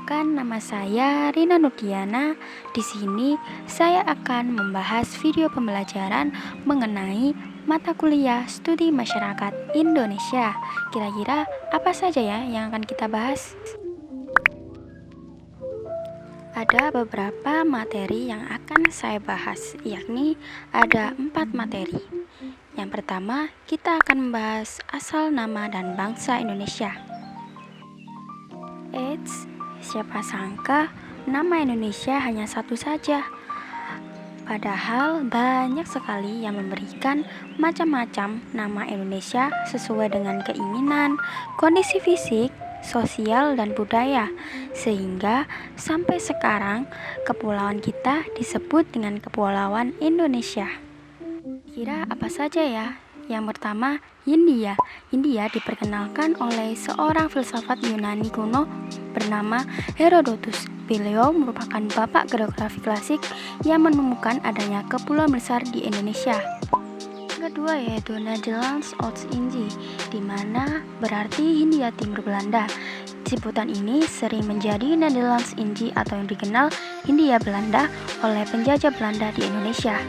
Perkenalkan, nama saya Rina Nurdiana. Di sini saya akan membahas video pembelajaran mengenai mata kuliah Studi Masyarakat Indonesia. Kira-kira apa saja ya yang akan kita bahas? Ada beberapa materi yang akan saya bahas, yakni ada 4 materi. Yang pertama, kita akan membahas asal nama dan bangsa Indonesia. Eits, siapa sangka nama Indonesia hanya satu saja. Padahal banyak sekali yang memberikan macam-macam nama Indonesia sesuai dengan keinginan, kondisi fisik, sosial, dan budaya. Sehingga sampai sekarang kepulauan kita disebut dengan Kepulauan Indonesia. Kira apa saja ya? Yang pertama, Hindia. Hindia diperkenalkan oleh seorang filsafat Yunani kuno bernama Herodotus. Beliau merupakan bapak geografi klasik yang menemukan adanya kepulauan besar di Indonesia. Yang kedua yaitu Nederlands Oost-Indie, di mana berarti Hindia Timur Belanda. Sebutan ini sering menjadi Nederlands Indie atau yang dikenal Hindia Belanda oleh penjajah Belanda di Indonesia.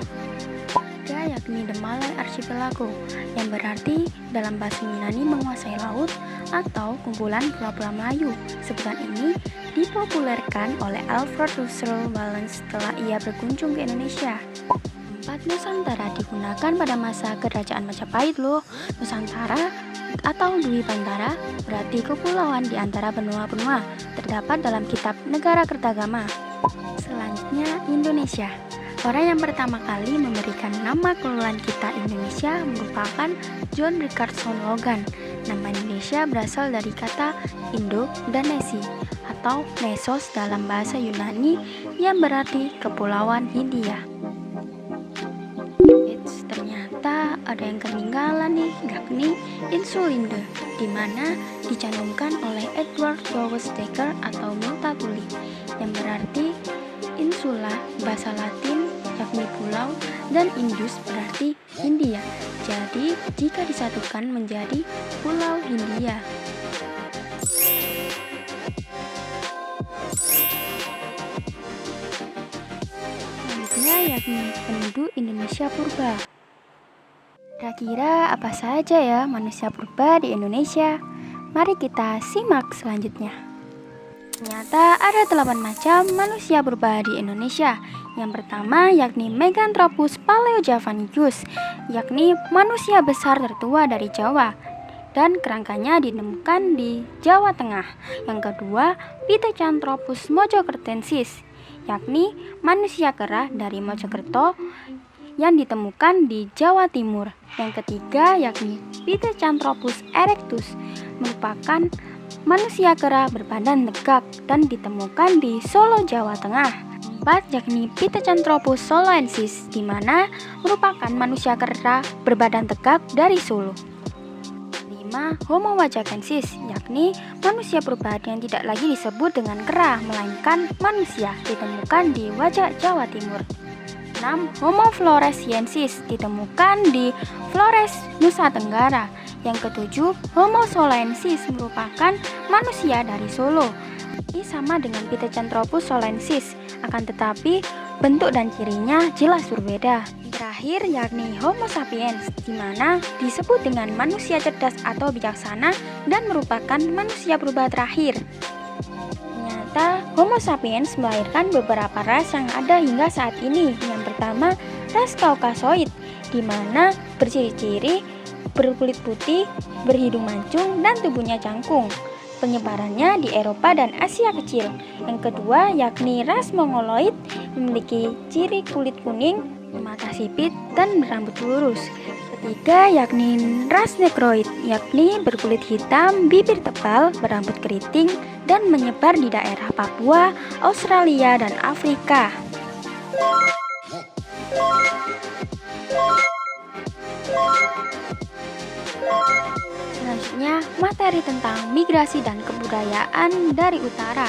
Yakni The Malay Archipelago, yang berarti dalam bahasa Yunani menguasai laut atau kumpulan pulau-pulau Melayu. Sebutan ini dipopulerkan oleh Alfred Russel Wallace setelah ia berkunjung ke Indonesia. 4. Nusantara digunakan pada masa Kerajaan Majapahit loh. Nusantara atau Dwi Bantara berarti kepulauan di antara benua-benua, terdapat dalam kitab Negara Kertagama. Selanjutnya Indonesia. Orang yang pertama kali memberikan nama kepulauan kita Indonesia merupakan John Richardson Logan. Nama Indonesia berasal dari kata Indo dan Nesi atau Nesos dalam bahasa Yunani yang berarti Kepulauan Hindia. Ternyata ada yang ketinggalan nih, yakni Insulinde, di mana dicantumkan oleh Edward Lowes Dekker atau Multatuli, yang berarti insula bahasa Latin yakni pulau, dan Indus berarti Hindia. Jadi jika disatukan menjadi Pulau Hindia. Selanjutnya yakni penduduk Indonesia purba. Kira-kira apa saja ya manusia purba di Indonesia? Mari kita simak selanjutnya. Ternyata ada 8 macam manusia purba di Indonesia. Yang pertama yakni Meganthropus paleojavanicus, yakni manusia besar tertua dari Jawa dan kerangkanya ditemukan di Jawa Tengah. Yang kedua, Pithecanthropus mojokertensis, yakni manusia kera dari Mojokerto yang ditemukan di Jawa Timur. Yang ketiga yakni Pithecanthropus erectus, merupakan manusia kera berbadan tegak dan ditemukan di Solo, Jawa Tengah. 4 yakni Pithecanthropus soloensis, di mana merupakan manusia kera berbadan tegak dari Solo. 5 Homo wajakensis, yakni manusia purba yang tidak lagi disebut dengan kera melainkan manusia, ditemukan di Wajak, Jawa Timur. 6 Homo floresiensis, ditemukan di Flores, Nusa Tenggara. Yang ketujuh, Homo soloensis merupakan manusia dari Solo. Ini sama dengan Pithecanthropus soloensis, akan tetapi bentuk dan cirinya jelas berbeda. Terakhir yakni Homo sapiens, di mana disebut dengan manusia cerdas atau bijaksana dan merupakan manusia purba terakhir. Ternyata Homo sapiens melahirkan beberapa ras yang ada hingga saat ini. Yang pertama, ras Kaukasoid, di mana berciri-ciri berkulit putih, berhidung mancung, dan tubuhnya cangkung. Penyebarannya di Eropa dan Asia Kecil. Yang kedua yakni ras Mongoloid, memiliki ciri kulit kuning, mata sipit, dan berambut lurus. Ketiga yakni ras Negroid, yakni berkulit hitam, bibir tebal, berambut keriting, dan menyebar di daerah Papua, Australia, dan Afrika. Selanjutnya, materi tentang migrasi dan kebudayaan dari utara.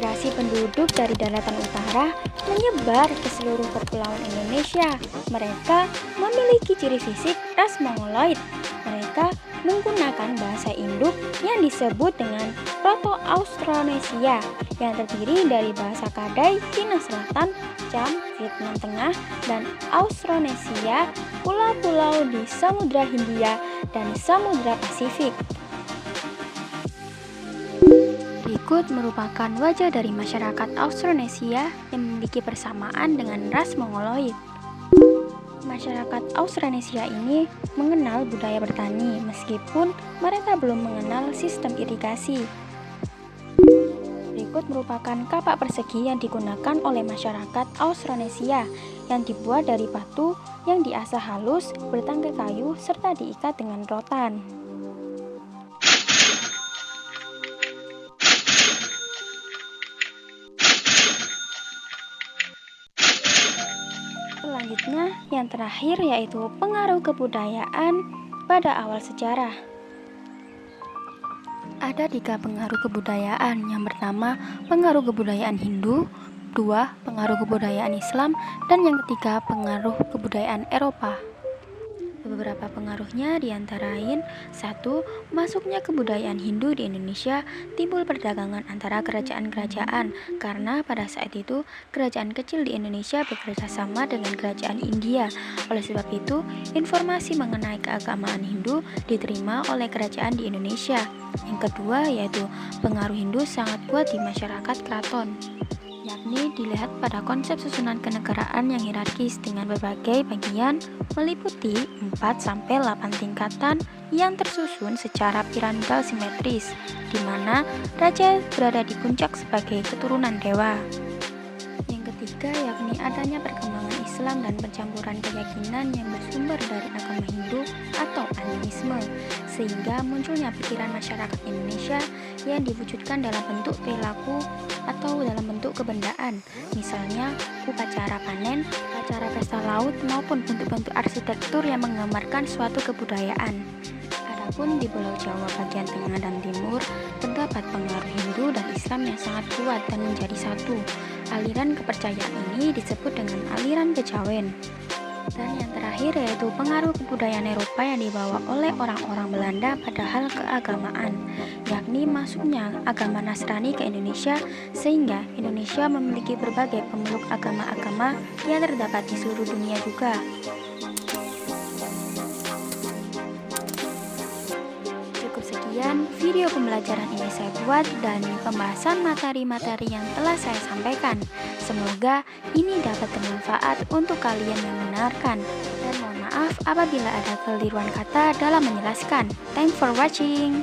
migrasi penduduk dari daratan utara menyebar ke seluruh kepulauan Indonesia. Mereka memiliki ciri fisik ras Mongoloid. Mereka menggunakan bahasa induk yang disebut dengan Proto-Austronesia yang terdiri dari bahasa Kadai, Cina Selatan, Cham, Vietnam Tengah, dan Austronesia, pulau-pulau di Samudra Hindia dan Samudra Pasifik. Berikut merupakan wajah dari masyarakat Austronesia yang memiliki persamaan dengan ras Mongoloid. Masyarakat Austronesia ini mengenal budaya bertani meskipun mereka belum mengenal sistem irigasi. Berikut merupakan kapak persegi yang digunakan oleh masyarakat Austronesia yang dibuat dari batu yang diasah halus, bertangkai kayu, serta diikat dengan rotan. Selanjutnya, yang terakhir yaitu pengaruh kebudayaan pada awal sejarah. Ada 3 pengaruh kebudayaan. Yang pertama, pengaruh kebudayaan Hindu, 2, pengaruh kebudayaan Islam, dan yang ketiga, pengaruh kebudayaan Eropa. Beberapa pengaruhnya diantara lain: 1. Masuknya kebudayaan Hindu di Indonesia, timbul perdagangan antara kerajaan-kerajaan karena pada saat itu kerajaan kecil di Indonesia bekerja sama dengan kerajaan India. Oleh sebab itu, informasi mengenai keagamaan Hindu diterima oleh kerajaan di Indonesia. Yang kedua yaitu pengaruh Hindu sangat kuat di masyarakat keraton, yakni dilihat pada konsep susunan kenegaraan yang hierarkis dengan berbagai bagian meliputi 4-8 tingkatan yang tersusun secara piramidal simetris, di mana raja berada di puncak sebagai keturunan dewa. Yang ketiga yakni adanya perkembangan Islam dan pencampuran keyakinan yang bersumber dari agama Hindu atau animisme, sehingga munculnya pikiran masyarakat Indonesia yang diwujudkan dalam bentuk perilaku atau dalam bentuk kebendaan, misalnya upacara panen, upacara pesta laut, maupun bentuk-bentuk arsitektur yang menggambarkan suatu kebudayaan. Adapun di Pulau Jawa bagian tengah dan timur terdapat pengaruh Hindu dan Islam yang sangat kuat dan menjadi satu. Aliran kepercayaan ini disebut dengan aliran kejawen. Dan yang terakhir yaitu pengaruh kebudayaan Eropa yang dibawa oleh orang-orang Belanda pada hal keagamaan, yakni masuknya agama Nasrani ke Indonesia, sehingga Indonesia memiliki berbagai pemeluk agama-agama yang terdapat di seluruh dunia juga. Cukup sekian video pembelajaran ini saya buat dan pembahasan materi-materi yang telah saya sampaikan. Semoga ini dapat bermanfaat untuk kalian yang mendengarkan. Dan mohon maaf apabila ada keliruan kata dalam menjelaskan. Thanks for watching.